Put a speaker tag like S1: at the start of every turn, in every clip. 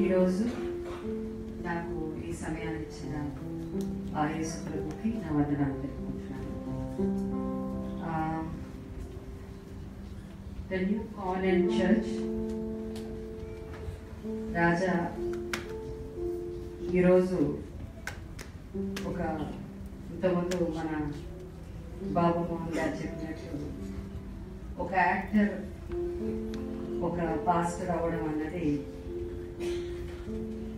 S1: ఈరోజు నాకు ఈ సమయాన్ని ఇచ్చిన ఆ యేసు ప్రభుకి నా వందనాలు తెలుపుకుంటున్నాను. The New Covenant Church రాజా ఈరోజు ఒక ఇంతకుముందు మన బాబు మోహన్ గారు చెప్పినట్టు ఒక యాక్టర్ ఒక పాస్టర్ అవ్వడం అన్నది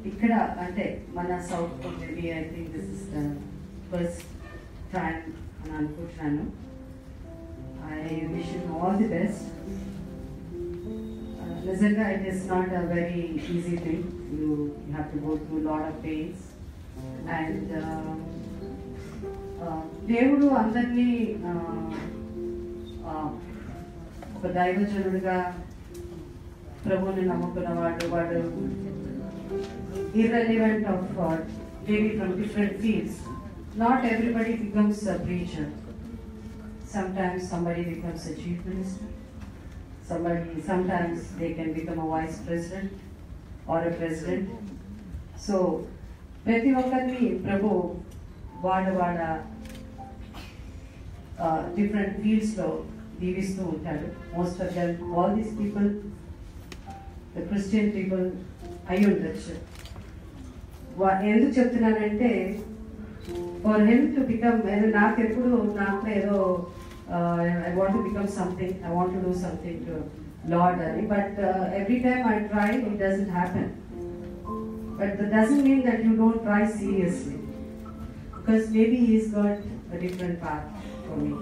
S1: ఇక్కడ అంటే మన south maybe I think this is the first time అని అనుకుంటున్నాను. I wish you all the best. నిజంగా it is not a very easy thing. You have to go through lot of pains and దేవుడు అందరినీ ఒక దైవజనుడిగా ప్రభువుని నమ్ముకున్నవాడు వాడు irrelevant of maybe from different fields. Not everybody becomes a preacher. Sometimes somebody becomes a chief minister. Sometimes they can become a vice president or a president. So ప్రతి ఒక్కరిని ప్రభు వాడ different fields లో దీవిస్తూ ఉంటాడు. Most of them, all these people, the Christian people అయి ఉండొచ్చు. ఎందుకు చెప్తున్నానంటే ఫర్ హిమ్ టు బికమ్ నాకు ఎప్పుడు నాకు ఏదో I want to become something, I want to do something to Lord అని, but every time I try it doesn't happen. But that doesn't mean that you don't try seriously, because maybe he's got a different path for me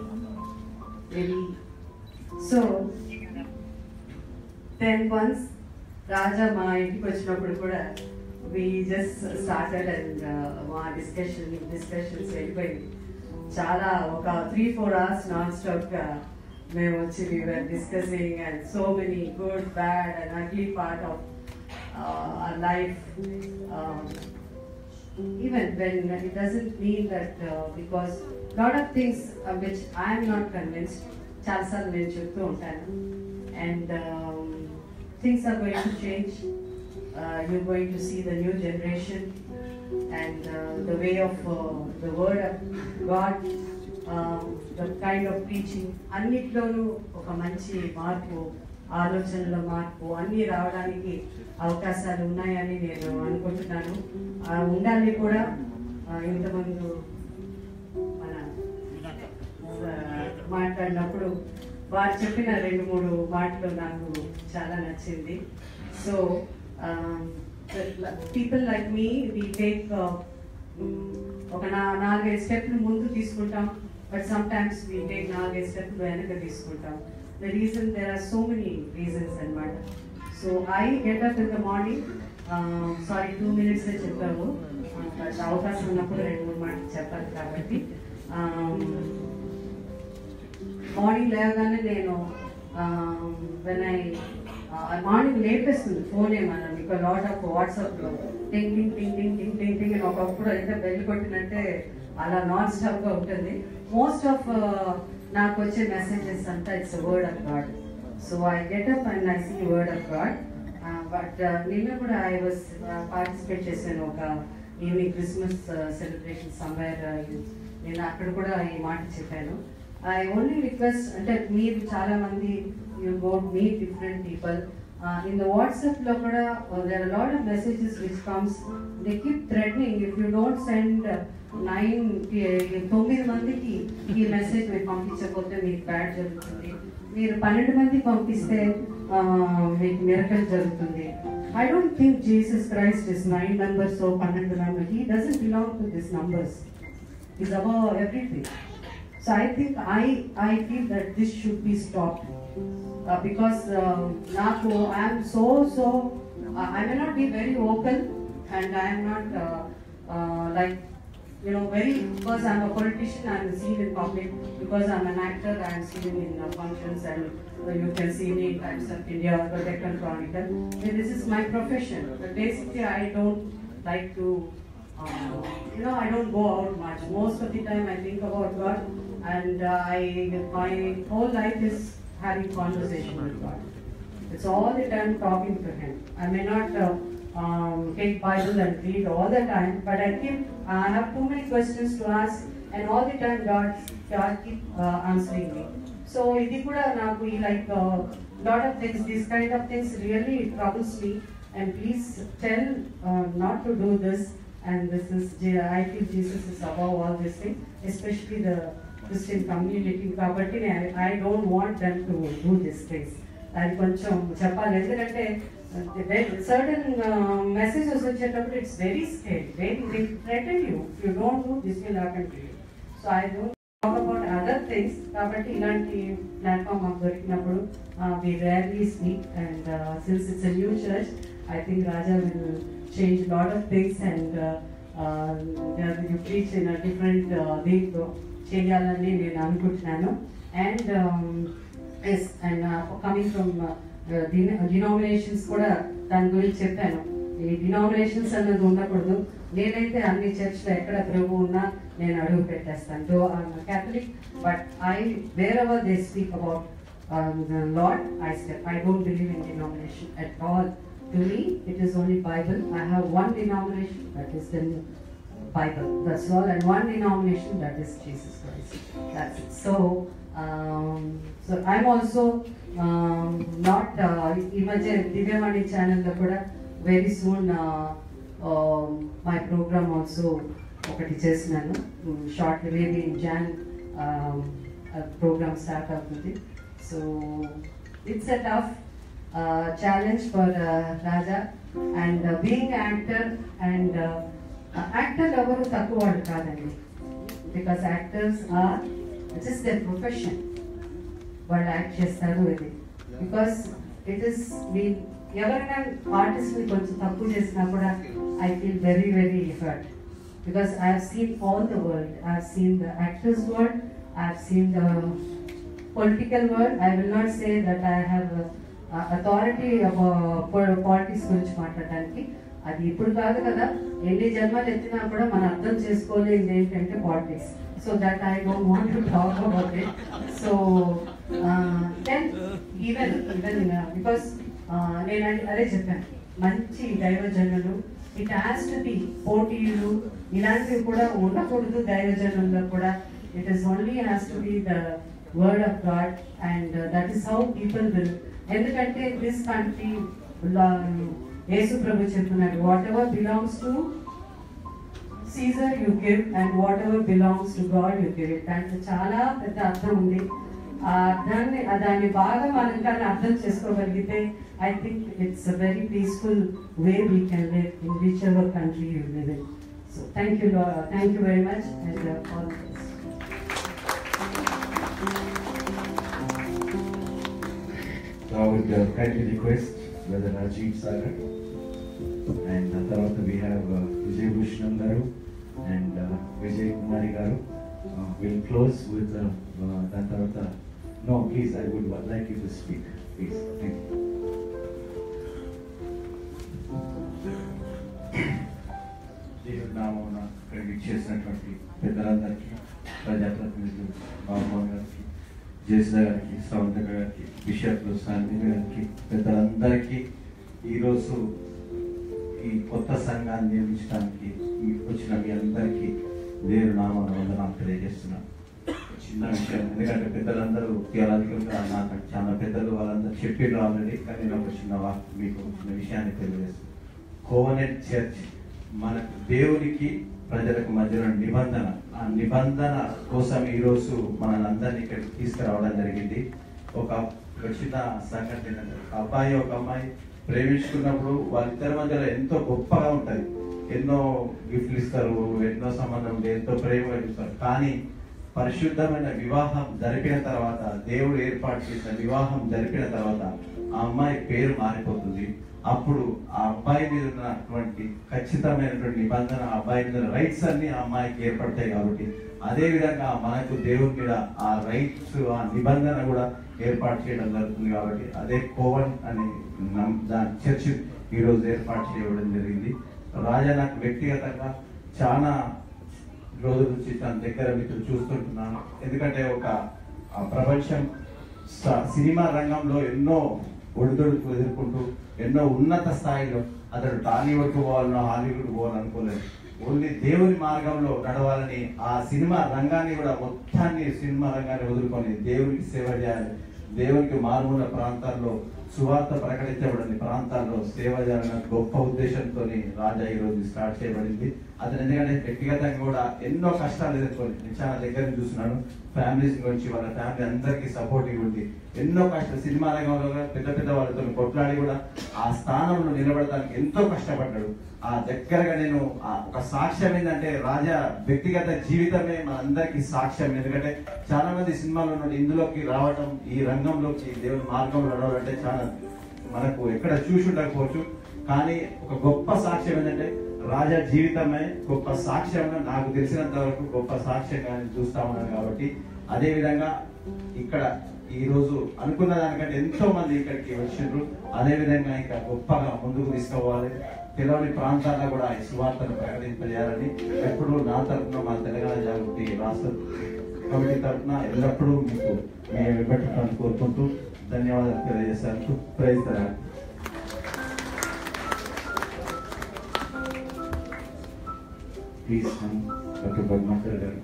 S1: maybe. So then once Raja మా ఇంటికి వచ్చినప్పుడు కూడా we just started and మా discussions వెళ్ళిపోయింది. చాలా ఒక 3-4 hours non stop గా మేము వచ్చి we were discussing and so many good, bad and ugly part of our life. Even when it doesn't mean that because lot of things which I am not convinced, చాలా సార్లు నేను చెప్తూ ఉంటాను, and things are going to change. You're going to see the new generation and the way of the word of God, the kind of preaching. అన్నిట్లోనూ ఒక మంచి మార్పు, ఆలోచనల మార్పు అన్నీ రావడానికి అవకాశాలు ఉన్నాయని నేను అనుకుంటున్నాను. ఉండాలి కూడా. ఇంతకుముందు మన మాట్లాడినప్పుడు వారు చెప్పిన 2-3 మాటలు నాకు చాలా నచ్చింది. So people like me, we take ఒక 4-5 స్టెప్లు ముందు తీసుకుంటాం, బట్ sometimes we take 4-5 స్టెప్లు వెనక తీసుకుంటాం. The reason, there are so many reasons అన్నమాట. So I get up in the morning, sorry 2 minutes చెప్పాము, బట్ అవకాశం ఉన్నప్పుడు 2-3 మాటలు చెప్పాలి కాబట్టి. మార్నింగ్ లేవగానే నేను మార్నింగ్ లేపేస్తుంది ఫోన్ ఏమన్నా, మీకు లాట్ ఆఫ్ వాట్సాప్లో టింగ్ టింగ్ టింగ్ టింగ్ టింగ్ టింగ్ టింగ్ అని ఒకప్పుడు అయితే బెల్ కొట్టినట్టే అలా నాన్ స్టాప్గా ఉంటుంది. మోస్ట్ ఆఫ్ నాకు వచ్చే మెసేజెస్ అంతా it's word of God. So I get up and I see word of God. But నిన్న కూడా ఐ వాజ్ పార్టిసిపేట్ చేశాను ఒక ఈవినింగ్ క్రిస్మస్ సెలబ్రేషన్ సమ్వేర్. నేను అక్కడ కూడా ఈ మాట చెప్పాను. ఐ ఓన్లీ రిక్వెస్ట్, అంటే మీరు చాలా మంది you go meet different people in the WhatsApp lo kuda there are a lot of messages which comes, they keep threatening if you don't send 9 mandiki ee message me పంపించకపోతే మీకు bad జరుగుతుంది, మీరు 12 మందికి పంపిస్తే మీకు మిరకల్ జరుగుతుంది. I don't think Jesus Christ is 9 numbers or 12 numbers. He doesn't belong to these numbers. He's above everything. So I think I feel that this should be stopped. Because I am so I may not be very vocal and I am not like very, because I am a politician, I am seen in public. Because I am an actor, I am seen in functions and you can see me in Times of India or the Deccan Chronicle. This is my profession, but basically I don't like to I don't go out much. Most of the time I think about God, and my whole life is having conversation with God. It's all the time talking to Him. I may not take Bible and read all the time, but I have too many questions to ask, and all the time God keep answering me. So idi kuda naaku like lot of things, these kind of things really troubles me, and please tell not to do this. And this is, I feel Jesus is above all this thing, especially the Christian community. Kabatti I don't want them to do these things. అది కొంచెం చెప్పాలి, ఎందుకంటే certain messages వచ్చేటప్పుడు it's very scary. They threaten you. If you don't do, this will happen to you. So I don't talk about other things. కాబట్టి ఇలాంటి platform మాకు దొరికినప్పుడు we rarely speak, and since it's a new church, I think Raja will change a lot of things, and you preach in a different దీంట్లో చేయాలని నేను అనుకుంటున్నాను. And yes, and coming from denominations కూడా దాని గురించి చెప్పాను. ఈ డినామినేషన్స్ అన్నది ఉండకూడదు. నేనైతే అన్ని చర్చ్లో ఎక్కడ ప్రభు ఉన్నా నేను అడుగు పెట్టేస్తాను. దో Catholic, but wherever they speak about the Lord, I step. I don't believe in denomination at all. To me, it is only Bible. I have one denomination, that is the Bible. That's all, and one denomination, that is Jesus Christ. That's it. So I'm also not ఈ మధ్య దివ్యవాణి ఛానల్లో కూడా very soon my program also ఒకటి చేస్తున్నాను. Short maybe in Jan program start అవుతుంది. So it's a tough challenge for Raja, and being actor, and actor ఎవరు తక్కువ వాళ్ళు కాదండి, because actors are just their profession. వాళ్ళు యాక్ట్ చేస్తారు ఇది, బికాస్ ఇట్ ఈస్ ఎవరైనా ఆర్టిస్ట్ని కొంచెం తక్కువ చేసినా కూడా I feel very very hurt, because I have seen all the world. I have seen the actors world, I have seen the political world. I will not say that I have authority politics గురించి మాట్లాడడానికి. అది ఇప్పుడు కాదు కదా, ఎన్ని జన్మలు ఎత్తినా కూడా మనం అర్థం చేసుకోలేదు ఏంటంటే politics. So that I don't want to talk about it. So then even because నేను అదే చెప్పాను, మంచి దైవజనులు, ఇట్ హ్యాస్ టు బి పోటీలు ఇలాంటివి కూడా ఉండకూడదు దైవజనుల్లో కూడా. It is only has to be the word of God, and that is how people will. ఎందుకంటే దిస్ కంట్రీ యేసు ప్రభు చెప్తున్నాడు, what ever belongs to Caesar you give, and whatever belongs to God you give it. దాంట్లో చాలా పెద్ద అర్థం ఉంది. దాన్ని బాగా మనం కానీ అర్థం చేసుకోగలిగితే I think it's a very peaceful way we can live in whichever country you live in. So thank you very much, and all the best.
S2: So I would kindly request Brother Rajiv Sagar, and తర్వాత we have Vijay Bhushan garu and Vijay Kumari garu will close with దాని తర్వాత no please I would like you to speak please. Thank you. దేవుడి నామమున ఇక్కడికి ఇచ్చేసినటువంటి పెద్దలందరికీ, ప్రజాప్రతినిధులు, బాబుమోహన్ గారికి, జయసుధ గారికి, శ్రవంత గారికి, బిషప్లు, శాంతి గారికి, పెద్దలందరికీ ఈరోజు ఈ కొత్త సంఘాన్ని నిర్మించడానికి వచ్చిన మీ అందరికీ దేవుడి నామమున వందనాలు తెలియజేస్తున్నాను. చిన్న విషయం, ఎందుకంటే పెద్దలందరూ థియాలజికల్గా నాకు చాలా పెద్దలు వాళ్ళందరూ చెప్పారు ఆల్రెడీ, కానీ నేను ఒక చిన్న మీకు చిన్న విషయాన్ని తెలియజేస్తున్నాను. కోవనెట్ చర్చ్ మనకు దేవునికి ప్రజలకు మధ్యలో నిబంధన, ఆ నిబంధన కోసం ఈరోజు మనల్ని అందరినీ ఇక్కడికి తీసుకురావడం జరిగింది. ఒక చిన్న సంఘటన ఏంటంటే, అబ్బాయి ఒక అమ్మాయి ప్రేమించుకున్నప్పుడు వాళ్ళిద్దరి మధ్యలో ఎంతో గొప్పగా ఉంటుంది, ఎన్నో గిఫ్ట్లు ఇస్తారు, ఎన్నో సంబంధం, ఎంతో ప్రేమగా ఇస్తారు. కానీ పరిశుద్ధమైన వివాహం జరిపిన తర్వాత, దేవుడు ఏర్పాటు చేసిన వివాహం జరిపిన తర్వాత ఆ అమ్మాయి పేరు మారిపోతుంది. అప్పుడు ఆ అబ్బాయి మీద ఉన్నటువంటి ఖచ్చితమైనటువంటి నిబంధన, ఆ అబ్బాయి మీద రైట్స్ అన్ని ఆ అమ్మాయికి ఏర్పడతాయి. కాబట్టి అదే విధంగా మనకు దేవుని మీద ఆ రైట్స్, ఆ నిబంధన కూడా ఏర్పాటు చేయడం జరుగుతుంది. కాబట్టి అదే కోవన్ అని దాని చర్చ్ ఈరోజు ఏర్పాటు చేయడం జరిగింది. రాజా నాకు వ్యక్తిగతంగా చాలా రోజుల నుంచి తన దగ్గర మీతో చూస్తుంటున్నాను. ఎందుకంటే ఒక ప్రపంచం సినిమా రంగంలో ఎన్నో ఒడిదొడుకు ఎదుర్కొంటూ ఎన్నో ఉన్నత స్థాయిలో
S3: అతడు టాలీవుడ్కి పోవాలనో హాలీవుడ్ పోవాలనుకోలేదు. ఓన్లీ దేవుని మార్గంలో నడవాలని ఆ సినిమా రంగాన్ని కూడా మొత్తాన్ని సినిమా రంగాన్ని వదులుకొని దేవునికి సేవ చేయాలి, దేవునికి మారుమూల ప్రాంతాల్లో సువార్త ప్రకటించబడిన ప్రాంతాల్లో సేవ చేయాలన్న గొప్ప ఉద్దేశంతో రాజా ఈరోజు స్టార్ట్ చేయబడింది. అతను ఎందుకంటే వ్యక్తిగతంగా కూడా ఎన్నో కష్టాలు ఎదుర్కొని నేను చాలా దగ్గర చూస్తున్నాను. ఫ్యామిలీస్ గురించి వాళ్ళ ఫ్యామిలీ అందరికీ సపోర్టివ్ ఉంది. ఎన్నో కష్టాలు సినిమా రంగంలో పెద్ద పెద్ద వాళ్ళతో కొట్లాడి కూడా ఆ స్థానంలో నిలబడటానికి ఎంతో కష్టపడ్డాడు. ఆ దగ్గరగా నేను ఒక సాక్ష్యం ఏంటంటే రాజా వ్యక్తిగత జీవితమే మనందరికీ సాక్ష్యం. ఎందుకంటే చాలా మంది సినిమాలో నుండి ఇందులోకి రావటం, ఈ రంగంలోకి దేవుని మార్గంలో నడవాలంటే చాలా మనకు ఎక్కడ చూసి ఉండకపోవచ్చు. కానీ ఒక గొప్ప సాక్ష్యం ఏంటంటే రాజా జీవితమే గొప్ప సాక్ష్యంగా నాకు తెలిసినంత వరకు గొప్ప సాక్ష్యంగా చూస్తా ఉన్నాను. కాబట్టి అదే విధంగా ఇక్కడ ఈ రోజు అనుకున్న దానికంటే ఎంతో మంది ఇక్కడికి వచ్చిండ్రు. అదే విధంగా ఇంకా గొప్పగా ముందుకు తీసుకోవాలి. తెలవని ప్రాంతాల్లో కూడా ఈ సువార్తను ప్రకటింపజేయాలని ఎప్పుడు నా తరఫున మా తెలంగాణ జాగృతి రాష్ట్ర కమిటీ తరఫున ఎల్లప్పుడూ మీకు మేము ఇవ్వటాన్ని కోరుకుంటూ ధన్యవాదాలు తెలియజేశాను. Praise the Lord.
S2: Please doctor Padmakar garu.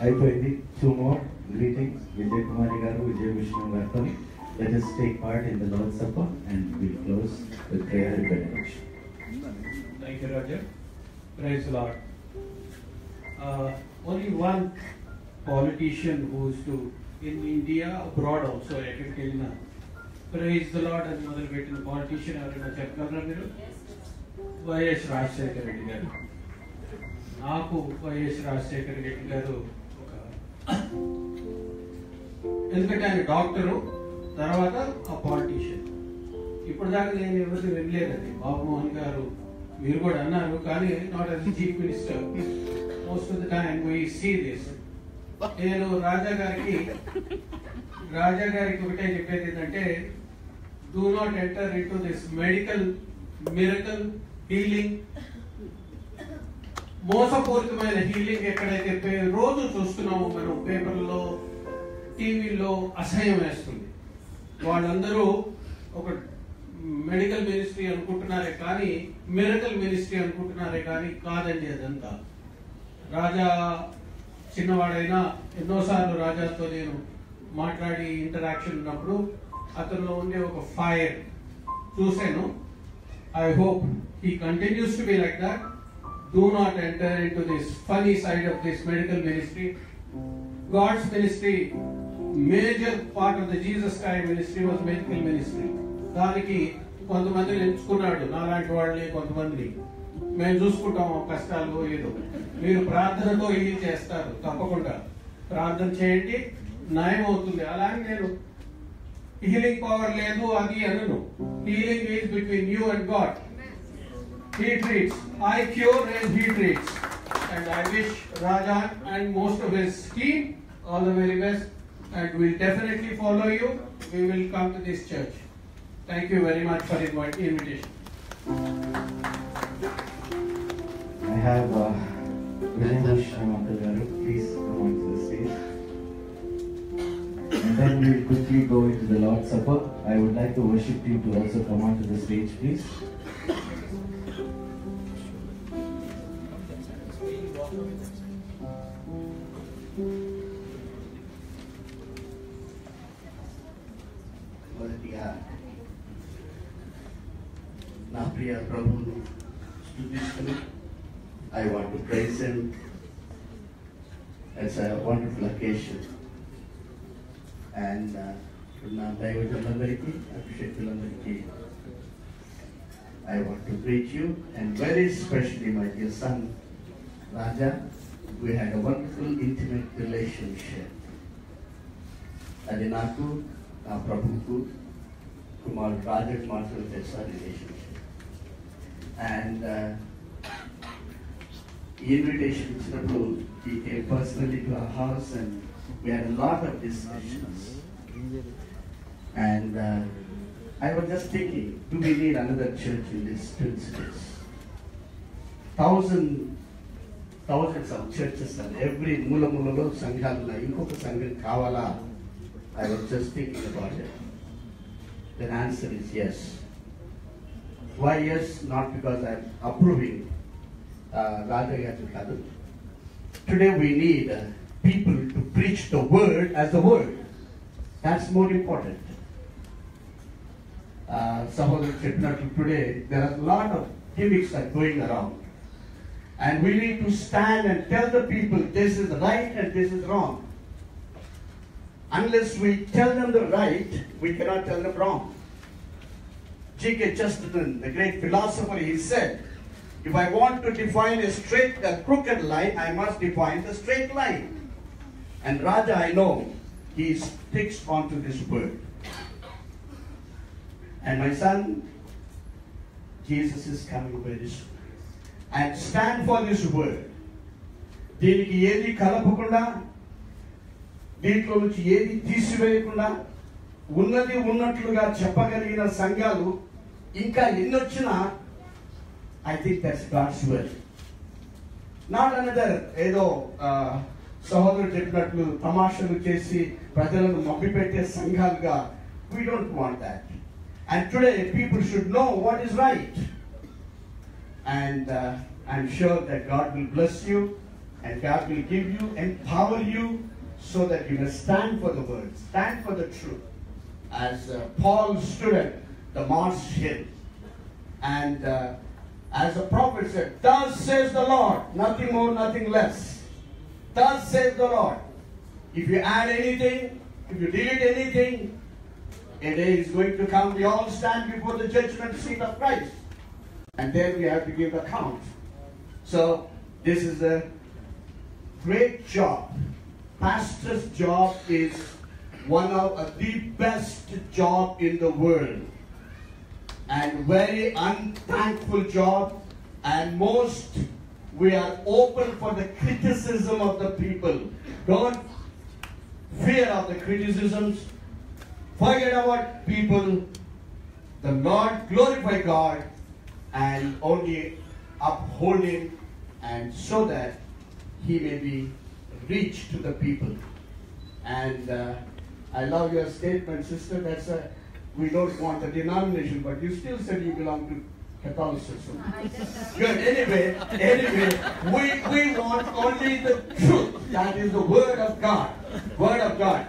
S2: అయిపోయింది. 2 more greetings. విజయ్ కుమారి గారు, విజయ విష్ణు గారితో let us take part in the Lord's Supper and we'll close with prayer and benediction.
S4: Thank you, Roger. Praise the Lord. Only one politician who is to in India, abroad also, ఎక్కడికి వెళ్ళినా praise the lord అని మొదలుపెట్టిన politician ఎవరైనా చెప్పగలరా మీరు? YS Rajasekhara Reddy గారు. నాకు YS Rajasekhara Reddy గారు ఎందుకంటే ఆయన డాక్టరు, తర్వాత ఆ పాలిటీషియన్. ఇప్పుడు దాకా నేను ఎవరిని వెళ్ళలేదండి. బాబు మోహన్ గారు మీరు కూడా అన్నారు, కానీ not as chief minister. Most of the time we see this. నేను రాజా గారికి ఒకటే చెప్పేది ఏంటంటే, do not enter into this medical miracle healing, మోసపూరితమైన హీలింగ్ ఎక్కడైతే రోజు చూస్తున్నాము మనం పేపర్లో, టీవీలో, అసహ్యం వేస్తుంది. వాళ్ళందరూ ఒక మెడికల్ మినిస్ట్రీ అనుకుంటున్నారే కానీ మిరకల్ మినిస్ట్రీ అనుకుంటున్నారే కానీ కాదండి అదంతా. రాజా చిన్నవాడైనా ఎన్నోసార్లు రాజాతో నేను మాట్లాడి ఇంటరాక్షన్ ఉన్నప్పుడు అతనిలో ఉండే ఒక ఫైర్ చూశాను. I hope he continues to be like that. Do not enter into this funny side of this medical ministry. God's ministry, major part of the Jesus Christ ministry was medical ministry. దానికి కొంతమందిని ఎంచుకున్నాడు, నాలాంటి వాళ్ళని కొంతమందిని. మేము చూసుకుంటాం కష్టాలు ఏదో. మీరు ప్రార్థనతో ఇది చేస్తారు, తప్పకుండా ప్రార్థన చేయండి, నయం అవుతుంది. అలాగే నేను హీలింగ్ పవర్ లేదు అది అనను. Healing is between you and God. He treats. I cure and he treats. And I wish Raja and most of his team all the very best. And we'll definitely follow you. We will come to this church. Thank you very much for the invitation.
S2: I have Vijay Vishnu garu. Please come on to the stage. And then we will quickly go into the Lord's Supper. I would like the worship team to also come on to the stage, please.
S5: మొదటిగా నా ప్రియ ప్రభువును స్తుతిస్తూ I want to praise him. It's a wonderful occasion. And నా దైవజనులందరికీ, అభిషేకులందరికీ I want to greet you, and very especially my dear son Raja. We had a wonderful intimate relationship. అది నాకు, నా ప్రభువుకు, కుమారుడు రాజకు మాత్రం తెలుసా రిలేషన్షిప్. అండ్ ఈ ఇన్విటేషన్ ఇచ్చినప్పుడు he came personally to our house and we had a lot of discussions. And I was just thinking, do we need another church in this twin cities? Thousands of churches and every మూలలో సంఘాలు ఉన్నాయి. ఇంకొక సంఘం కావాలా? I was just thinking about it. The answer is yes. Why yes? Not because I'm approving Raja Yadu. Today we need people to preach the word as the word. That's more important. Today there are a lot of gimmicks that are going around. And we need to stand and tell the people this is right and this is wrong. Unless we tell them the right, we cannot tell them wrong. G.K. Chesterton, the great philosopher, he said, if I want to define a crooked line, I must define the straight line. And Raja, I know, he sticks onto this word. And my son, Jesus is coming very soon. And stand for this word. దీనికి ఏది కలపకుండా దీంట్లో నుంచి ఏది తీసివేయకుండా ఉన్నది ఉన్నట్లుగా చెప్పగలిగిన సంఘాలు ఇంకా ఎన్నొచ్చినా I think that's God's will. Not another ఏదో సహోదరుడు చెప్పినట్లు తమాషలు చేసి ప్రజలను మభ్యపెట్టే సంఘాలుగా. We don't want that. And today people should know what is right. And I'm sure that God will bless you and God will give you, empower you so that you may stand for the word, stand for the truth. As Paul stood at the Mars Hill and as the prophet said, thus says the Lord, nothing more, nothing less. Thus says the Lord. If you add anything, if you delete anything, a day is going to come, we all stand before the judgment seat of Christ. And then we have to give account. So, this is a great job. Pastor's job is one of the best job in the world. And very unthankful job. And most, we are open for the criticism of the people. Don't fear of the criticisms. Forget about people. The Lord, glorify God. And only uphold Him, and so that He may be reached to the people. And I love your statement, sister. We don't want the denomination, but you still said you belong to Catholicism. Good. Anyway, we want only the truth. That is the Word of God. Word of God.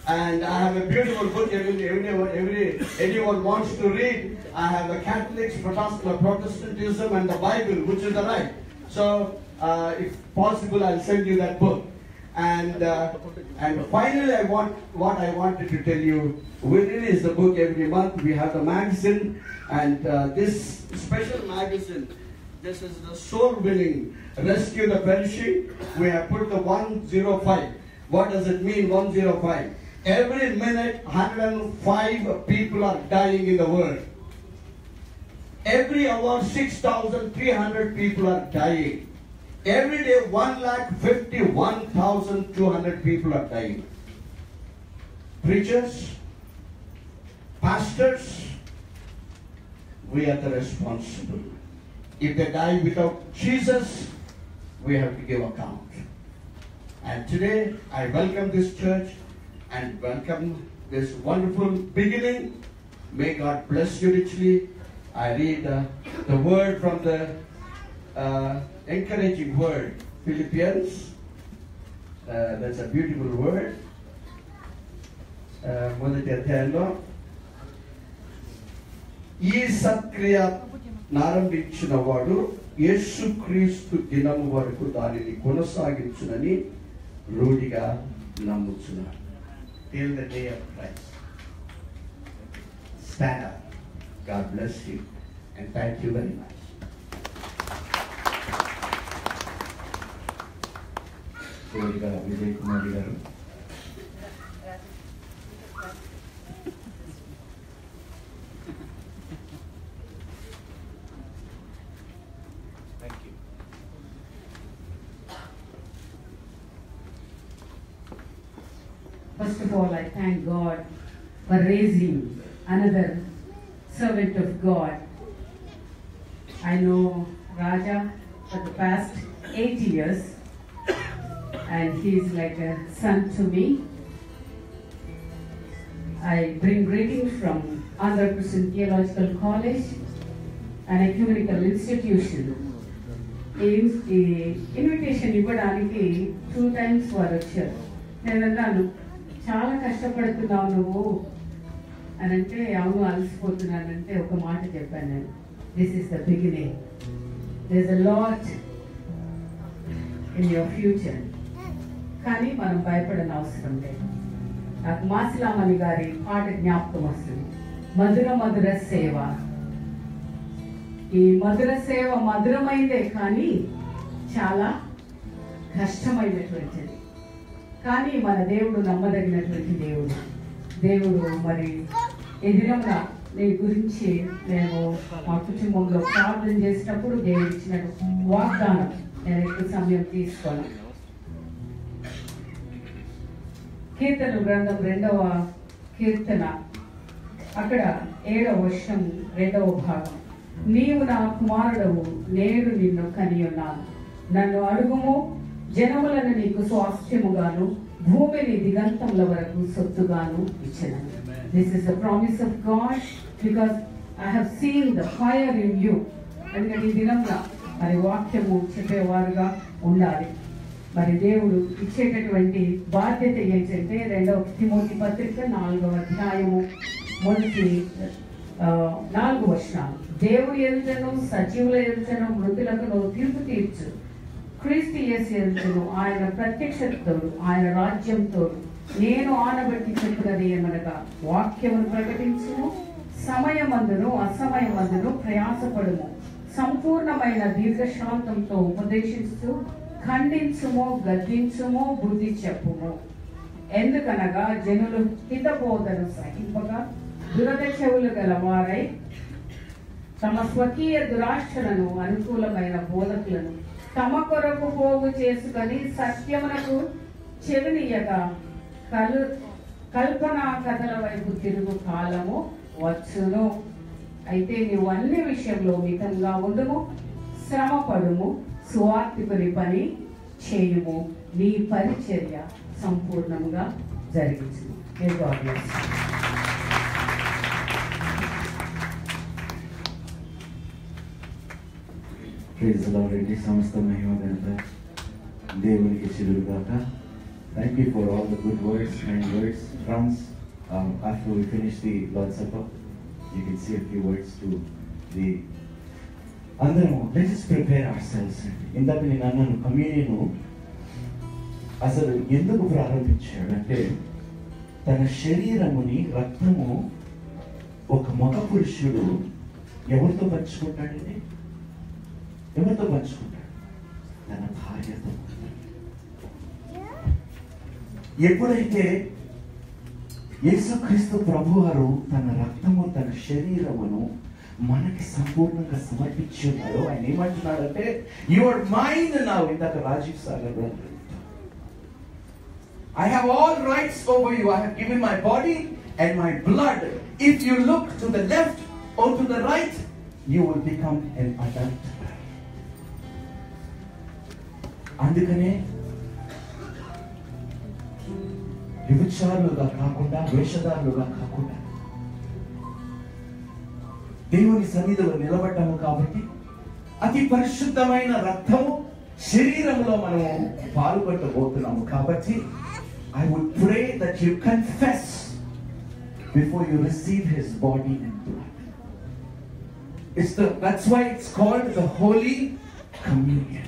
S5: And I have a beautiful book. Anyone wants to read. I have the Catholics, Protestantism, and the Bible, which is the right. So, if possible, I'll send you that book. And finally, what I wanted to tell you. We release the book every month. We have the magazine, and this special magazine. This is the Soul Winning, Rescue the Perishing. We have put the 105. What does it mean? 105. Every minute, 105 people are dying in the world. Every hour, 6,300 people are dying. Every day, 1,51,200 people are dying. Preachers, pastors, we are the responsible. If they die without Jesus, we have to give account. And today, I welcome this church and welcome this wonderful beginning. May God bless you richly. I read the word from the encouraging word, Philippians. That's a beautiful word. మొదటి అధ్యాయంలో ఈ సత్క్రియ ప్రారంభించిన వాడు యేసుక్రీస్తు దినము వరకు దానిని కొనసాగించునని రూఢిగా నమ్ముచున్నాడు. Till the day of Christ. Stand up. God bless you. And thank you very much.
S2: కోరిగా Vijay Kumar గారు.
S1: First of all, I thank God for raising another servant of God. I know Raja for the past 8 years, and he is like a son to me. I bring greetings from Andhra Christian Theological College, an ecumenical institution. ఈ invitation ఇవ్వడానికి 2 times వారు వచ్చారు. నేను అన్నాను, చాలా కష్టపడుతున్నావు నువ్వు అని అంటే, అవును అలసిపోతున్నానంటే ఒక మాట చెప్పాను నేను, this is the beginning, there is a lot in your future. కానీ మనం భయపడని అవసరం లేదు. నాకు మాసిలామణి గారి పాట జ్ఞాపకం వస్తుంది, మధుర మధుర సేవ. ఈ మధుర సేవ మధురమైందే కానీ చాలా కష్టమైనటువంటిది. కానీ మన దేవుడు నమ్మదగినటువంటి దేవుడు. దేవుడు మరి ఎదురుగా నీ గురించి నేను మా కుటుంబంలో ప్రార్థన చేసినప్పుడు దేవుడు ఇచ్చిన వాగ్దానం నేను ఎక్కువ సమయం తీసుకోను. కీర్తన గ్రంథం 2వ కీర్తన అక్కడ 7వ వచనం 2వ భాగం, నీవు నా కుమారుడవు, నేడు నిన్ను కనియున్నాను, నన్ను అడుగుము, జనములను నీకు స్వాస్థ్యముగాను భూమిని దిగంతముల వరకు సొత్తుగాను ఇచ్చెదను. This is the promise of God because I have seen the fire in you. ఎందుకంటే ఈ దినంగా మరి వాక్యము చెప్పేవారుగా ఉండాలి. మరి దేవుడు ఇచ్చేటటువంటి బాధ్యత ఏంటంటే 2వ తిమోతి పత్రిక 4వ అధ్యాయము మొదటి 4 వచనాలు, దేవుడు ఎదుటను సజీవుల ఎదుటను మృతులకు తీర్పు తీర్చు, క్రీస్తు యేసు ఎదుటను ఆయన ప్రత్యక్షతోడు ఆయన రాజ్యంతో నేను ఆనబట్టి చెప్పున్నది ఏమనగా, వాక్యమును ప్రకటించుము, సమయమందును అసమయమందును ప్రయాసపడుము, సంపూర్ణమైన దీర్ఘశాంతంతో ఉపదేశిస్తూ ఖండించుము, గద్దించుము, బుద్ధి చెప్పుము. ఎందుకనగా జనులు హితబోధను సహింపగా దురద చెవులు గలవారై తమ స్వకీయ దురాశలను అనుకూలమైన బోధకులను తమ కొరకు పోగు చేసుకొని సత్యమునకు చెవినియక కల్పనా కథల వైపు తిరుగు కాలము వచ్చును. అయితే నీవు అన్ని విషయంలో మితంగా ఉండుము, శ్రమ పడుము, సువార్తికుని పని చేయుము, నీ పరిచర్య సంపూర్ణంగా జరిగించుము.
S6: Praise the Lord. It is సమస్త మహిమ ఘనత దేవునికి చెల్లుగాక. Thank you for all the good words, kind words. Friends, after we finish the Lord's Supper, you can say a few words to the అందరం. Let us prepare ourselves. ఇందాక నేను అన్నాను, communion అసలు ఎందుకు ప్రారంభించాడు అంటే, తన శరీరముని రక్తము ఒక మగ పురుషుడు ఎవరితో పంచుకుంటాడండి? ఎవరితో పంచుకుంటాడు? తన భార్యతో. ఎప్పుడైతే యేసుక్రీస్తు ప్రభువారు తన రక్తము తన శరీరమును మనకి సంపూర్ణంగా సమర్పించి ఉన్నాడో, ఆయన ఏమంటున్నాడంటే, యు ఆర్ మైన్ నౌ. ఇందాక Rajiv Sagar, I have all rights over you. I have given my body and my blood. If you look to the left or to the right, you will become an adulterer. అందుకనే వ్యభిచారులుగా కాకుండా, వేషధారులుగా కాకుండా దేవుని సన్నిధిలో నిలబడ్డాము కాబట్టి అతి పరిశుద్ధమైన రక్తము శరీరంలో మనము పాల్గొనబోతున్నాము కాబట్టి I would pray that you confess before you receive his body and blood. That's why it's called the Holy Communion.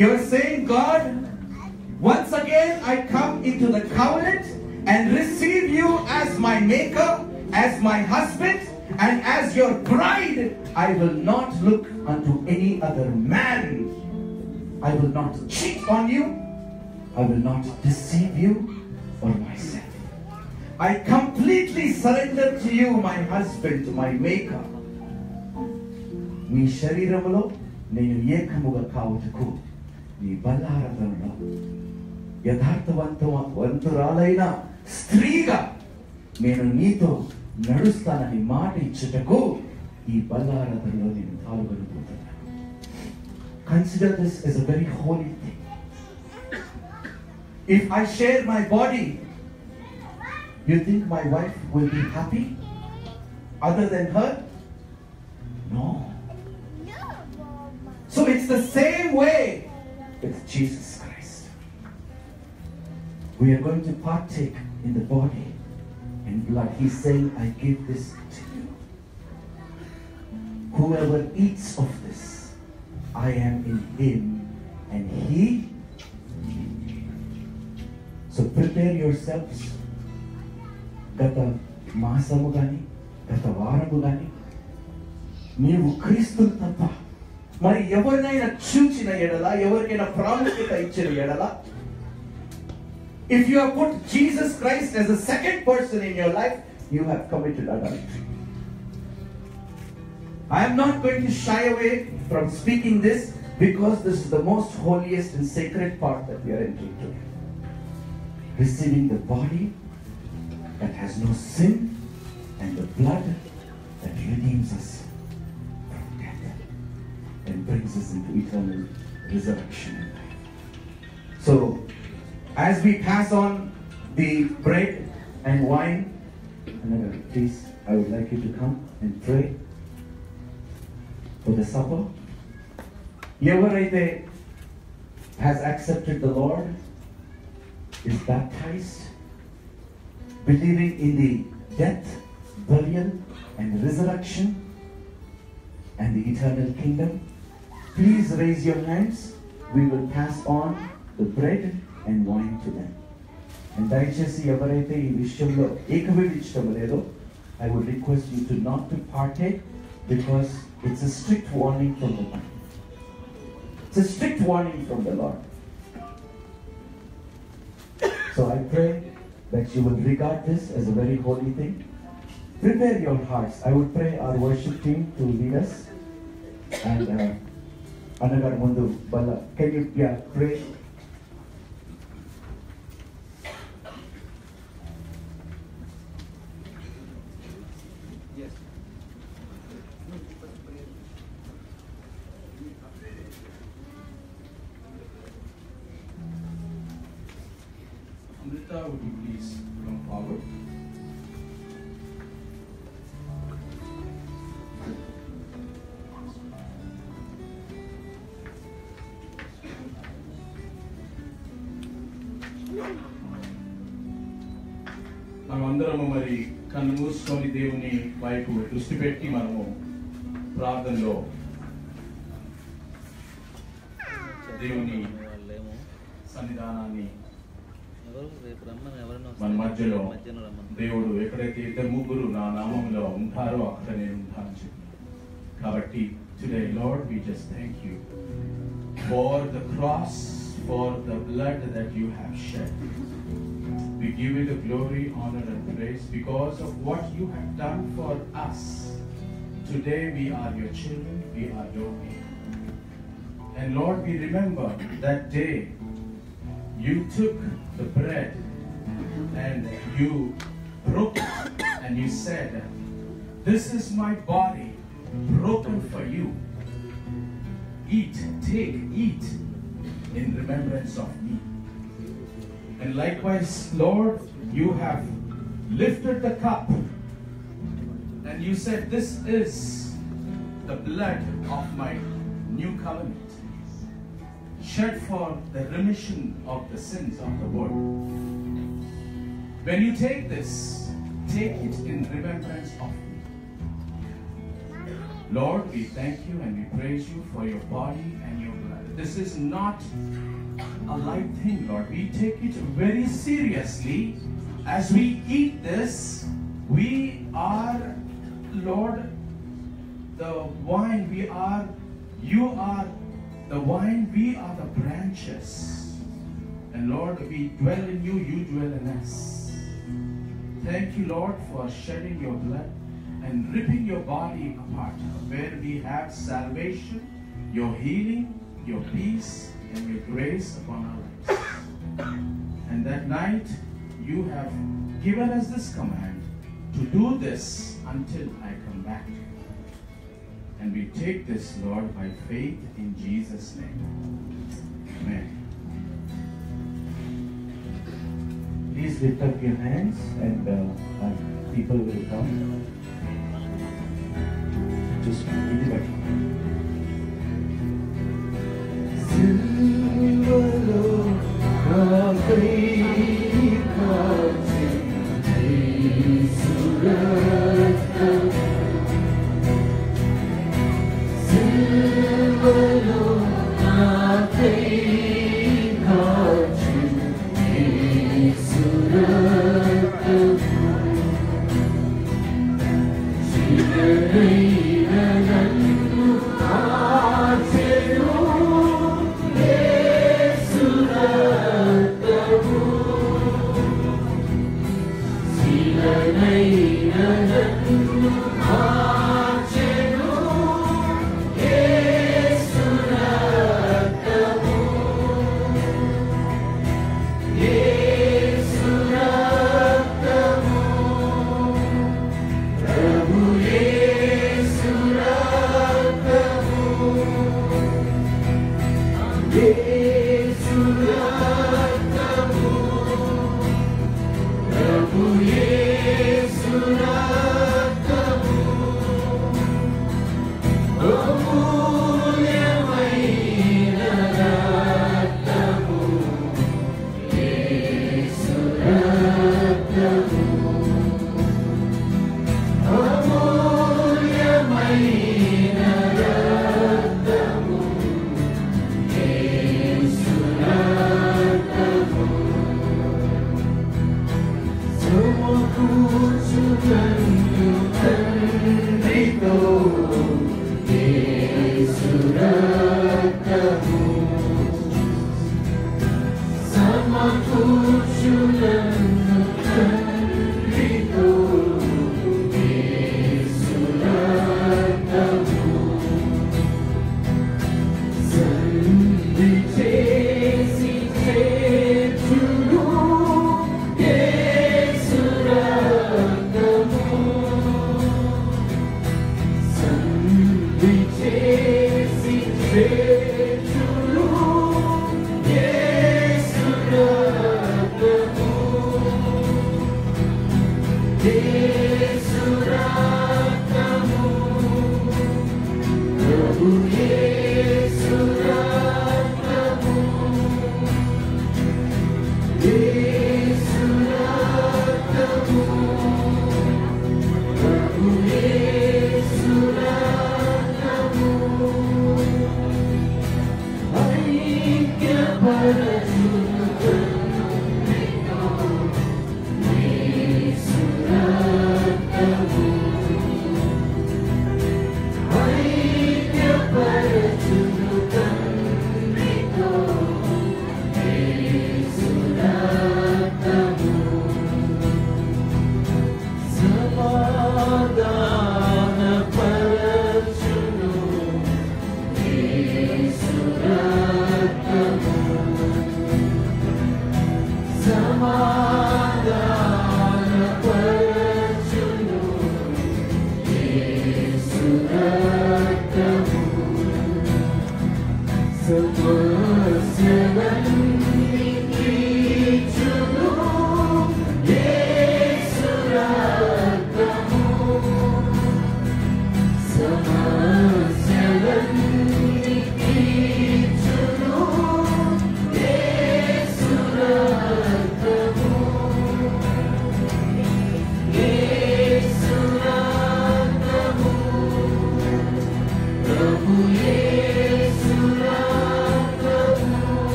S6: You're saying, God, once again I come into the covenant and receive you as my maker, as my husband, and as your bride. I will not look unto any other man. I will not cheat on you. I will not deceive you or myself. I completely surrender to you, my husband, my maker. నీ శరీరములో నేను ఏకముగా కావుటకు నీ బల్లారథంలో యథార్థవంతురాలైన స్త్రీగా నేను నీతో నడుస్తానని మాట ఇచ్చుటకు ఈ బల్లారథంలో నేను పాల్గొనబోతున్నాను. Consider this as a very holy thing. If I share my body, you think my wife will be happy other than her? No. the same way with Jesus Christ. We are going to partake in the body and blood. He's saying, I give this to you. Whoever eats of this, I am in him and he in me. So prepare yourselves. Gata మాసము గాని గత వారము గాని నీవు క్రీస్తును తప్ప మరి ఎవరినైనా చూచిన ఎడల ఎవరికైనా ప్రాముఖ్యత ఇచ్చిన ఎడల, if you have put Jesus Christ as a second person in your life, you have committed adultery. I am not going to shy away from speaking this because this is the most holiest and sacred part that we are entering today. Receiving the body that has no sin and the blood that redeems us from death and brings us into eternal resurrection and life. So, as we pass on the bread and wine, please, I would like you to come and pray for the supper. ఎవరైతే has accepted the Lord, is baptized, believing in the death, burial, and resurrection and the eternal kingdom, please raise your hands. We will pass on the bread and wine to them. And దయచేసి ఎవరైతే ఈ విషయంలో ఏకీభవించడం లేదో, I would request you to not to partake because it's a strict warning from the Lord. It's a strict warning from the Lord. So I pray that you will regard this as a very holy thing. Prepare your hearts. I would pray our worship team to lead us. And Anagar Mundu Bala, can you pray?
S5: Amrita, would you please come forward? మనమందరము మరి కన్ను మూసుకొని దేవుని వైపు దృష్టి పెట్టి మనము ప్రార్థనలో దేవుని సన్నిధానాన్ని మన మధ్యలో దేవుడు ఎక్కడైతే ఇద్దరు ముగ్గురు నా నామంలో ఉంటారో అక్కడ నేను ఉంటానని చెప్పి, కాబట్టి today Lord we just thank you for the cross, for the blood that you have shed. We give you the glory, honor and praise because of what you have done for us. Today we are your children, we are your people. And Lord, we remember that day you took the bread and you broke it and you said, this is my body broken for you. Eat, take, eat in remembrance of me. And likewise, Lord, you have lifted the cup and you said, this is the blood of my new covenant, shed for the remission of the sins of the world. When you take this, take it in remembrance of me. Lord, we thank you and we praise you for your body and your blood. This is not a light thing, Lord. We take it very seriously. As we eat this, we are, Lord, the wine. You are the vine, we are the branches. And Lord, we dwell in you, you dwell in us. Thank you, Lord, for shedding your blood and ripping your body apart, where we have salvation, your healing, your peace, and your grace upon our lives. And that night, you have given us this command to do this until I come back to you. And we take this, Lord, by faith in Jesus' name. Amen.
S6: Please lift up your hands and people will come. Just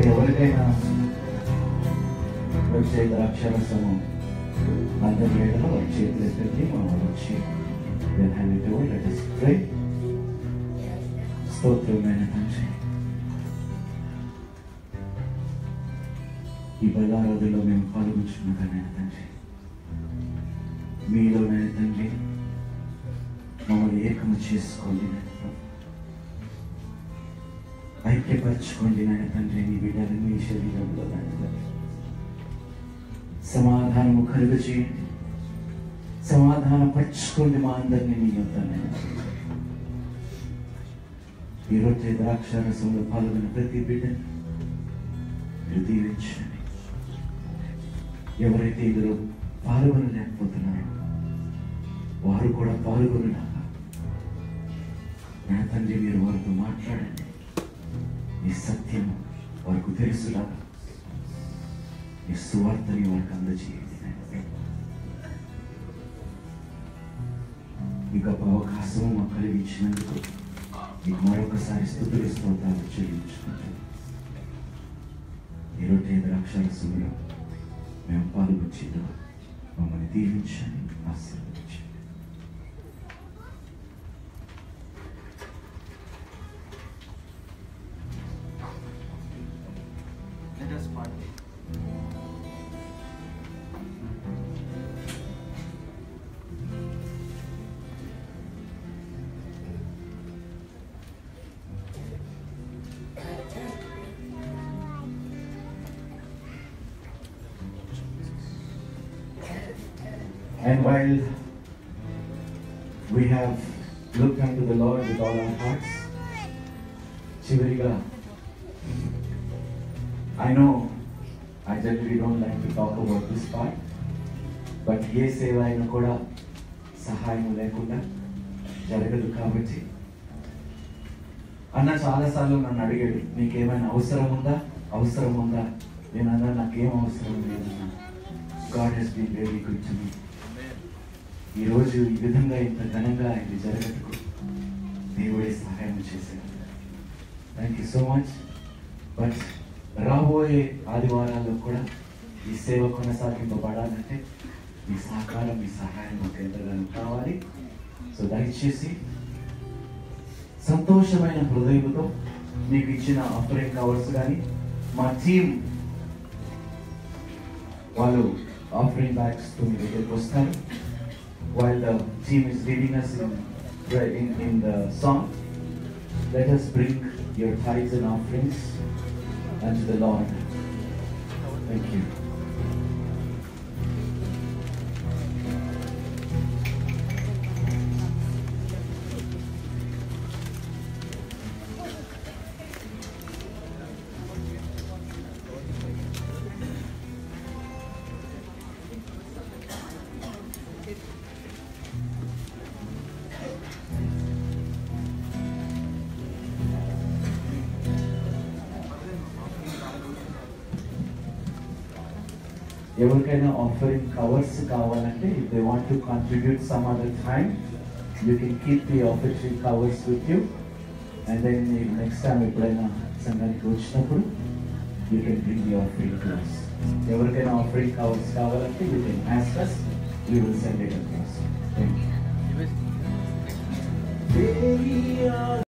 S6: ఎవరికైనా వచ్చే ద్రాక్షరసము అందరి వేళలో వారి చేతులు ఎత్తి మనం వచ్చి స్తోత్రమైన తండ్రి, ఈ బలారోధుల్లో మేము పాల్గొంచుకున్నాకైనా తండ్రి, మీలోనైనా తండ్రి మమ్మల్ని ఏకము చేసుకోండి, ఐక్యపరచుకోండి నాయన తండ్రి. నీ బిడ్డలను మీ శరీరంలో సమాధానము కలుగ చేయండి, సమాధానం పరచుకోండి మా అందరినీ నీ యొద్దనైనా. ఈరోజు ద్రాక్షారసంలో పాల్గొన్న ప్రతి బిడ్డని మీరు దీవించండి. ఎవరైతే ఇందులో పాల్గొనలేకపోతున్నారో వారు కూడా పాల్గొనలాగా నా తండ్రి మీరు వారితో మాట్లాడండి. ఈ సత్యము వారికి తెలుసులాగా ఈ సువార్తని వారికి అందజేయండి. ఈ గొప్ప అవకాశము మాకు కలిగించినందుకు మీకు మరొకసారి స్తుతులు స్తోత్రాలు చెల్లించుకుంటాం. ఈరోజు ద్రాక్షారసంలో మేము పాల్గొచ్చేదో మమ్మల్ని దీవించండి, ఆశీర్వదించండి. And while we have looked unto the Lord with all our hearts, Chivariga, I know I generally don't like to talk about this part, but ye seva ayina kuda సహాయం లేకుండా జరగదు. కాబట్టి అన్న చాలాసార్లు నన్ను అడిగాడు, నీకేమైనా అవసరం ఉందా? నేను అన్నా నాకేం అవసరం లేదన్నా. God has been very good to me. ఈరోజు ఈ విధంగా ఇంత ఘనంగా ఇది జరగటకు దేవుడే సహాయం చేశాడు. Thank you so much. But రాబోయే ఆదివారాల్లో కూడా ఈ సేవ కొనసాగింపబడాలంటే మీ సహకారం, మీ సహాయం మాకు ఎంతగానో కావాలి. సో దయచేసి సంతోషమైన హృదయంతో మీకు ఇచ్చిన ఆఫరింగ్ కవర్స్ కానీ మా టీమ్ వాళ్ళు ఆఫరింగ్ బ్యాగ్స్ తో మీ దగ్గరికి వస్తారు. While the team is leading us in the song, let us bring your tithes and offerings unto the Lord. Thank you. ఎవరికైనా ఆఫరింగ్ కవర్స్ కావాలంటే if they want to contribute some other time, you can keep the offering covers with you and then next time ఎప్పుడైనా సంఘానికి వచ్చినప్పుడు you can bring the offering to us. ఎవరికైనా offering కావాలంటే you can ask us, we will send it across. Thank you.